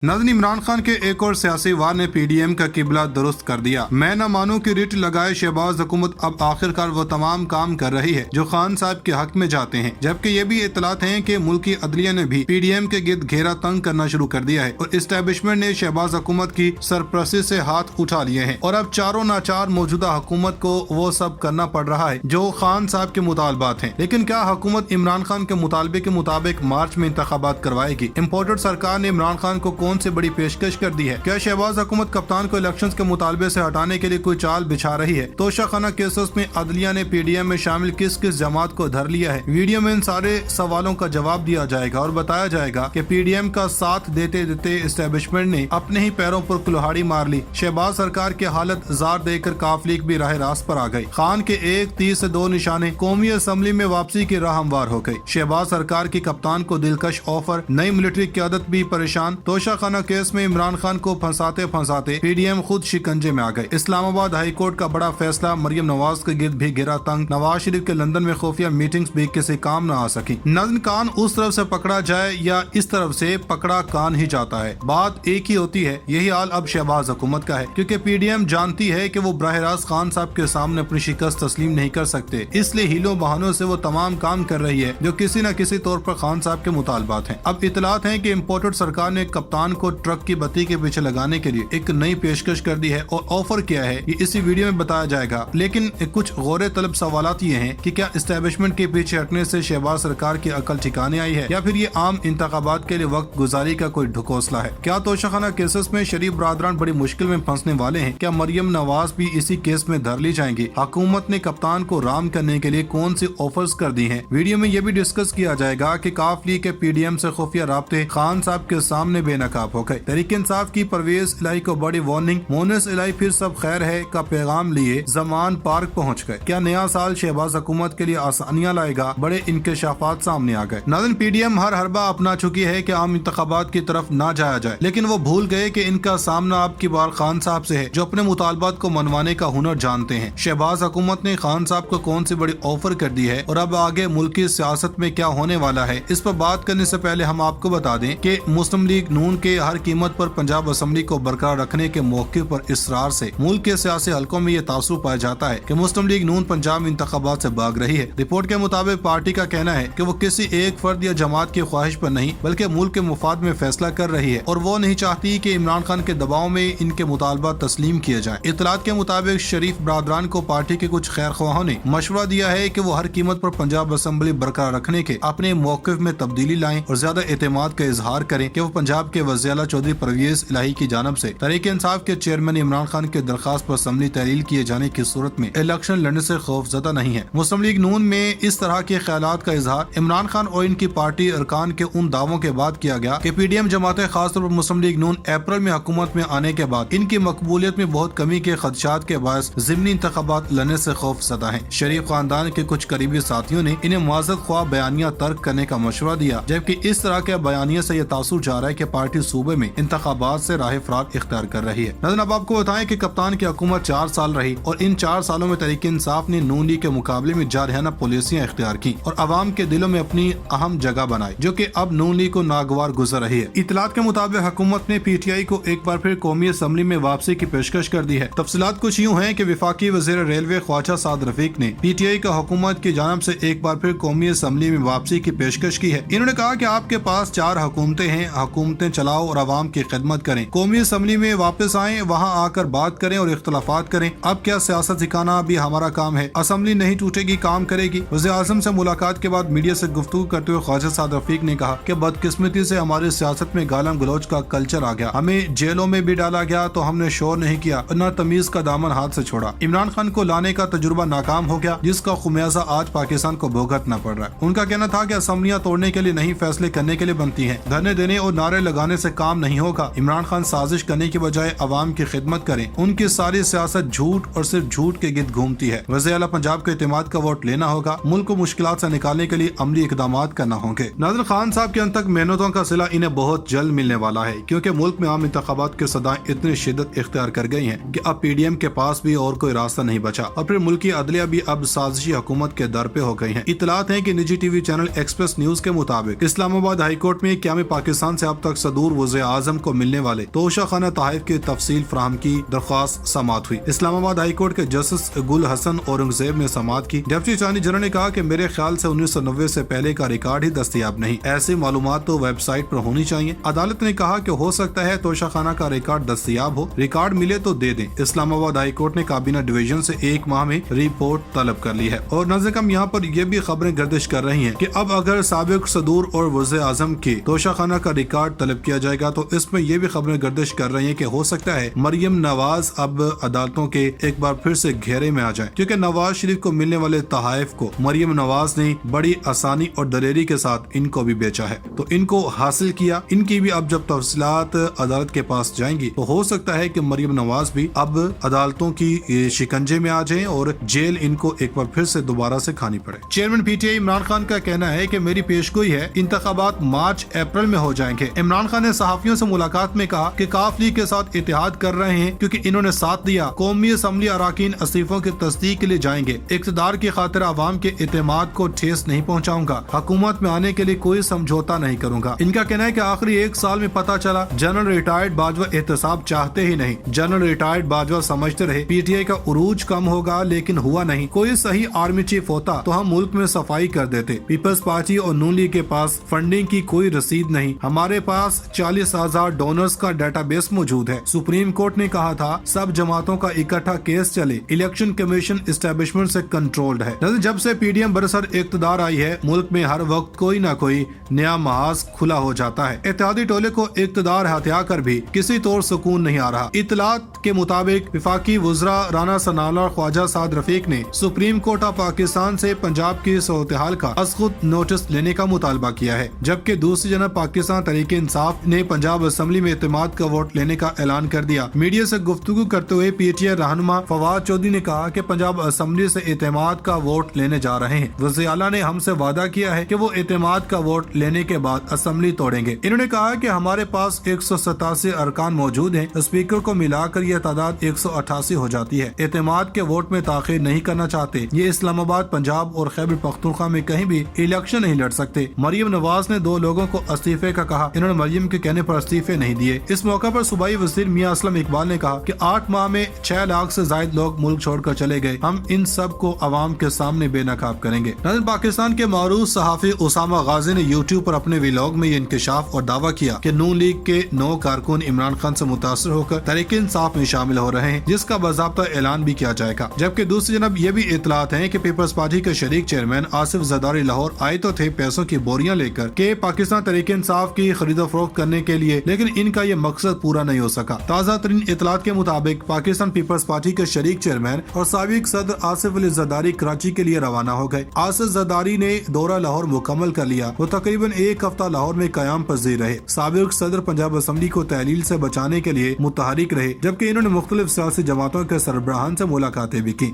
नाज़रीन, इमरान खान के एक और सियासी वार ने पीडीएम का किबला दुरुस्त कर दिया। मैं न मानूं कि रिट लगाए शहबाज हुकूमत अब आखिरकार वो तमाम काम कर रही है जो खान साहब के हक में जाते हैं, जबकि ये भी इतलात हैं कि मुल्की अदलिया ने भी पीडीएम के गिर्द घेरा तंग करना शुरू कर दिया है और इस्टेब्लिशमेंट ने शहबाज हुकूमत की सरपरस्ती से हाथ उठा लिए हैं और अब चारों नाचार मौजूदा हुकूमत को वो सब करना पड़ रहा है जो खान साहब के मुतालबात हैं। लेकिन क्या हुकूमत इमरान खान के मुतालबे के मुताबिक मार्च में इंतखाबात करवाएगी? इम्पोर्टेड सरकार ने इमरान खान को कौन सी बड़ी पेशकश कर दी है? क्या शहबाज हुकूमत कप्तान को इलेक्शंस के मुतालबे से हटाने के लिए कोई चाल बिछा रही है? तोशाखाना केसेस में अदलिया ने पीडीएम में शामिल किस किस जमात को धर लिया है? वीडियो में इन सारे सवालों का जवाब दिया जाएगा और बताया जाएगा कि पीडीएम का साथ देते देते इस्टेब्लिशमेंट ने अपने ही पैरों पर कुल्हाड़ी मार ली। शहबाज सरकार की हालत जार देखकर काफ लीग भी राह रास्त पर आ गई। खान के 1 तीर से 2 निशाने, कौमी असम्बली में वापसी की राह हमवार हो गई। शहबाज सरकार की कप्तान को दिलकश ऑफर, नई मिलिट्री क़यादत भी परेशान। तोशाखाना केस में इमरान खान को फंसाते फंसाते पीडीएम खुद शिकंजे में आ गए। इस्लामाबाद हाई कोर्ट का बड़ा फैसला, मरियम नवाज के गिर्द भी गिरा तंग। नवाज शरीफ के लंदन में खुफिया मीटिंग्स भी किसी काम न आ सकी। नाज़रीन, कान उस तरफ से पकड़ा जाए या इस तरफ से पकड़ा कान ही जाता है, बात एक ही होती है। यही हाल अब शहबाज हुकूमत का है, क्योंकि पीडीएम जानती है कि वो बराह रास्त खान साहब के सामने अपनी शिकस्त तस्लीम नहीं कर सकते, इसलिए हीलों बहानों से वो तमाम काम कर रही है जो किसी न किसी तौर पर खान साहब के मुतालबात हैं। अब इतलात हैं कि इम्पोर्टेड सरकार ने कप्तान को ट्रक की बत्ती के पीछे लगाने के लिए एक नई पेशकश कर दी है और ऑफर किया है। ये इसी वीडियो में बताया जाएगा। लेकिन कुछ गौर तलब सवालात ये हैं कि क्या इस्टेब्लिशमेंट के पीछे हटने से शहबाज सरकार की अकल ठिकाने आई है या फिर ये आम इंतखाबात के लिए वक्त गुजारी का कोई ढकोसला है? क्या तोशाखाना केसेस में शरीफ बरादरान बड़ी मुश्किल में फंसने वाले हैं? क्या मरियम नवाज भी इसी केस में धर ली जाएंगी? हुकूमत ने कप्तान को राम करने के लिए कौन सी ऑफर्स कर दी हैं? वीडियो में ये भी डिस्कस किया जाएगा कि काफ लीग के पीडीएम से खुफिया राब्ते खान साहब के सामने बेनकाब हो गए। तहरीक इंसाफ की परवेज इलाही को बड़ी वार्निंग, मोनिस इलाही फिर सब खैर है का पैगाम लिए जमान पार्क पहुँच गए। क्या नया साल शहबाज हुकूमत के लिए आसानियाँ लाएगा? बड़े इंकशाफात सामने आ गए। नाज़रीन, पीडीएम हर हरबा अपना चुकी है कि आम इंतखाबात की तरफ ना जाया जाए, लेकिन वो भूल गए कि इनका सामना अब की बार खान साहब से है जो अपने मुतालबात को मनवाने का हुनर जानते हैं। शहबाज हुकूमत ने खान साहब को कौन सी बड़ी ऑफर कर दी है और अब आगे मुल्क की सियासत में क्या होने वाला है, इस पर बात करने से पहले हम आपको बता दें कि मुस्लिम लीग नून के हर कीमत पर पंजाब असम्बली को बरकरार रखने के मौके पर इसरार से मुल्क के सियासी हलकों में ये तासुर पाया जाता है कि मुस्लिम लीग नून पंजाब इंतखाबात से भाग रही है। रिपोर्ट के मुताबिक पार्टी का कहना है कि वो किसी एक फर्द या जमात की ख्वाहिश पर नहीं बल्कि मुल्क के मुफाद में फैसला कर रही है और वो नहीं चाहती कि इमरान खान के दबाव में इनके मुतालबा तस्लीम किए जाए। इतलात के मुताबिक शरीफ बरादरान को पार्टी के कुछ खैर ख्वाहों ने मशवरा दिया है कि वो हर कीमत पर पंजाब असम्बली बरकरार रखने के अपने मौक़िफ़ में तब्दीली लाएं और ज्यादा एतमाद का इजहार करें कि वो पंजाब के वज़ीर-ए-आला चौधरी परवेज इलाही की जानब से तहरीक इंसाफ के चेयरमैन इमरान खान के दरखास्त पर असम्बली तहलील किए जाने की सूरत में इलेक्शन लड़ने से खौफजदा नहीं है। मुस्लिम लीग नून में इस तरह के ख्यालात का इजहार इमरान खान और इनकी पार्टी अरकान के उन दावों के बाद किया गया कि पीडीएम जमातें खासतौर पर मुस्लिम लीग नून अप्रैल में हुकूमत में आने के बाद इनकी मकबूलियत में बहुत कमी के खदशात के बायस ज़िमनी इंतखाबात लड़ने से खौफजदा है। शरीफ खानदान के कुछ करीबी साथियों ने इन्हें मुआज़्ज़त ख्वाह बयानिया तर्क करने का मशवरा दिया, जबकि इस तरह के बयानिया से यह तासुर जा रहा है कि पार्टी सूबे में इंतखाबात से राह फरार इख्तियार कर रही है। नाज़रीन, अब आपको बताएं कि कप्तान की हुकूमत 4 साल रही और इन 4 सालों में तहरीक इंसाफ ने नून लीग के मुकाबले में जारहाना पॉलिसियां इख्तियार की और आवाम के दिलों में अपनी अहम जगह बनाई, जो कि अब नून लीग को नागवार गुजर रही है। इतलात के मुताबिक हुकूमत ने पीटीआई को एक बार फिर कौमी असम्बली में वापसी की पेशकश कर दी है। तफसीलात कुछ यूँ हैं कि वफाकी वज़ीर रेलवे ख्वाजा साद रफीक ने पीटीआई का हुकूमत की जानब से एक बार फिर कौमी असम्बली में वापसी की पेशकश की है। इन्होंने कहा कि आपके पास 4 हुकूमतें हैं, हुकूमतें चलाओ और आवाम की खिदमत करें। कौमी असम्बली में वापस आएं, वहाँ आकर बात करें और इख्तलाफात करें। अब क्या सियासत सिखाना भी हमारा काम है? असम्बली नहीं टूटेगी, काम करेगी। वज़ीर आज़म से मुलाकात के बाद मीडिया से गुफ्तगू करते हुए ख्वाजा साद रफीक ने कहा कि बदकिस्मती से हमारी सियासत में गालम गलौज का कल्चर आ गया, हमें जेलों में भी डाला गया तो हमने शोर नहीं किया, न तमीज का दामन हाथ से छोड़ा। इमरान खान को लाने का तजुर्बा नाकाम हो गया, जिसका खुमियाजा आज पाकिस्तान को भुगतना पड़ रहा है। उनका कहना था कि असम्बलियाँ तोड़ने के लिए नहीं, फैसले करने के लिए बनती हैं। धरने देने और नारे लगाने से काम नहीं होगा। इमरान खान साजिश करने की बजाय अवाम की खिदमत करें। उनकी सारी सियासत झूठ और सिर्फ झूठ के गिर्द घूमती है। वज़ीर-ए-आला पंजाब के एतमाद का वोट लेना होगा। मुल्क को मुश्किलात से निकालने के लिए अमली इकदामात करना होंगे। नाज़रीन, खान साहब के अंत तक मेहनतों का सिला इन्हें बहुत जल्द मिलने वाला है, क्योंकि मुल्क में आम इंतखाबात की सदाएं इतनी शिद्दत इख्तियार कर गई हैं कि अब पीडीएम के पास भी और कोई रास्ता नहीं बचा और फिर मुल्की अदलिया भी अब साजिशी हुकूमत के दर पे हो गई है। इतलात है कि निजी टीवी चैनल एक्सप्रेस न्यूज के मुताबिक इस्लामाबाद हाई कोर्ट में क़याम पाकिस्तान से अब तक सदूर صدور وزیر اعظم کو ملنے والے توشہ خانہ تحائف کی تفصیل فراہم کی درخواست سماعت ہوئی۔ اسلام آباد ہائی کورٹ کے جسٹس گل حسن اورنگزیب نے سماعت کی۔ ڈپٹی اٹارنی جنرل نے کہا کہ میرے خیال سے 1990 سے پہلے کا ریکارڈ ہی دستیاب نہیں، ایسی معلومات تو ویب سائٹ پر ہونی چاہیے۔ عدالت نے کہا کہ ہو سکتا ہے توشہ خانہ کا ریکارڈ دستیاب ہو، ریکارڈ ملے تو دے دیں۔ اسلام آباد ہائی کورٹ نے کابینہ ڈویژن سے 1 ماہ میں رپورٹ طلب کر لی ہے۔ اور نظر کم یہاں پر یہ بھی خبریں گردش کر رہی ہیں کہ اب اگر سابق صدور اور وزیر اعظم کے توشہ خانہ کا ریکارڈ طلب کیا جائے گا تو اس میں یہ بھی خبریں گردش کر رہی ہیں کہ ہو سکتا ہے مریم نواز اب عدالتوں کے ایک بار پھر سے گھیرے میں آ جائیں، کیونکہ نواز شریف کو ملنے والے تحائف کو مریم نواز نے بڑی آسانی اور دلیری کے ساتھ ان کو بھی بیچا ہے، تو ان کو حاصل کیا۔ ان کی بھی اب جب تفصیلات عدالت کے پاس جائیں گی تو ہو سکتا ہے کہ مریم نواز بھی اب عدالتوں کی شکنجے میں آ جائیں اور جیل ان کو ایک بار پھر سے دوبارہ سے کھانی پڑے۔ Chairman P T I Imran Khan کا کہنا ہے کہ میری پیشگوئی ہے انتخابات مارچ اپریل میں ہو جائیں گے۔ عمران خان نے صحافیوں سے ملاقات میں کہا کہ کاف لیگ کے ساتھ اتحاد کر رہے ہیں کیونکہ انہوں نے ساتھ دیا، قومی اسمبلی اراکین استعفوں کی تصدیق کے لیے جائیں گے، اقتدار کی خاطر عوام کے اعتماد کو ٹھیس نہیں پہنچاؤں گا، حکومت میں آنے کے لیے کوئی سمجھوتا نہیں کروں گا۔ ان کا کہنا ہے کہ آخری 1 سال میں پتا چلا جنرل ریٹائرڈ باجوہ احتساب چاہتے ہی نہیں، جنرل ریٹائرڈ باجوہ سمجھتے رہے پی ٹی آئی کا عروج کم ہوگا لیکن ہوا نہیں، کوئی صحیح آرمی چیف ہوتا تو ہم ملک میں صفائی کر دیتے۔ پیپلز پارٹی اور نون لیگ کے پاس فنڈنگ کی کوئی رسید نہیں، ہمارے پاس 40,000 ڈونرز کا ڈیٹا بیس موجود ہے۔ سپریم کورٹ نے کہا تھا سب جماعتوں کا اکٹھا کیس چلے، الیکشن کمیشن اسٹیبلشمنٹ سے کنٹرولڈ ہے۔ جب سے پی ڈی ایم برسر اقتدار آئی ہے ملک میں ہر وقت کوئی نہ کوئی نیا محاذ کھلا ہو جاتا ہے۔ اتحادی ٹولے کو اقتدار ہتھیا کر بھی کسی طور سکون نہیں آ رہا۔ اطلاعات کے مطابق وفاقی وزراء رانا ثناءاللہ اور خواجہ سعد رفیق نے سپریم کورٹ آف پاکستان سے پنجاب کی صورتحال کا از خود نوٹس لینے کا مطالبہ کیا ہے، جبکہ دوسری جانب پاکستان تحریک انصاف نے پنجاب اسمبلی میں اعتماد کا ووٹ لینے کا اعلان کر دیا۔ میڈیا سے گفتگو کرتے ہوئے پی ٹی آئی رہنما فواد چودھری نے کہا کہ پنجاب اسمبلی سے اعتماد کا ووٹ لینے جا رہے ہیں، وزیر اعلیٰ نے ہم سے وعدہ کیا ہے کہ وہ اعتماد کا ووٹ لینے کے بعد اسمبلی توڑیں گے۔ انہوں نے کہا کہ ہمارے پاس 187 ارکان موجود ہیں، اسپیکر کو ملا کر یہ تعداد 188 ہو جاتی ہے۔ اعتماد کے ووٹ میں تاخیر نہیں کرنا چاہتے، یہ اسلام آباد، پنجاب اور خیبر پختونخوا میں کہیں بھی الیکشن نہیں لڑ سکتے۔ مریم نواز نے 2 لوگوں کو استعفے کا کہا، انہوں نے مریم کے کہنے پر استعفے نہیں دیے۔ اس موقع پر صوبائی وزیر میاں اسلم اقبال نے کہا کہ 8 ماہ میں 6 لاکھ سے زائد لوگ ملک چھوڑ کر چلے گئے، ہم ان سب کو عوام کے سامنے بے نقاب کریں گے۔ ناظرین، پاکستان کے معروف صحافی اسامہ غازی نے یوٹیوب پر اپنے ویلاگ میں یہ انکشاف اور دعویٰ کیا کہ نون لیگ کے 9 کارکن عمران خان سے متاثر ہو کر تحریک انصاف میں شامل ہو رہے ہیں، جس کا باضابطہ اعلان بھی کیا جائے گا۔ جبکہ دوسری جانب یہ بھی اطلاعات ہیں کہ پیپلز پارٹی کے شریک چیئرمین آصف زرداری لاہور آئے تو تھے پیسوں کی بوریاں لے کر کہ پاکستان تحریک انصاف کی خرید و فروخت کرنے کے لیے، لیکن ان کا یہ مقصد پورا نہیں ہو سکا۔ تازہ ترین اطلاعات کے مطابق پاکستان پیپلز پارٹی کے شریک چیئرمین اور سابق صدر آصف علی زرداری کراچی کے لیے روانہ ہو گئے۔ آصف زرداری نے دورہ لاہور مکمل کر لیا، وہ تقریباً 1 ہفتہ لاہور میں قیام پذیر رہے۔ سابق صدر پنجاب اسمبلی کو تحلیل سے بچانے کے لیے متحرک رہے، جبکہ انہوں نے مختلف سیاسی جماعتوں کے سربراہان سے ملاقاتیں بھی کی۔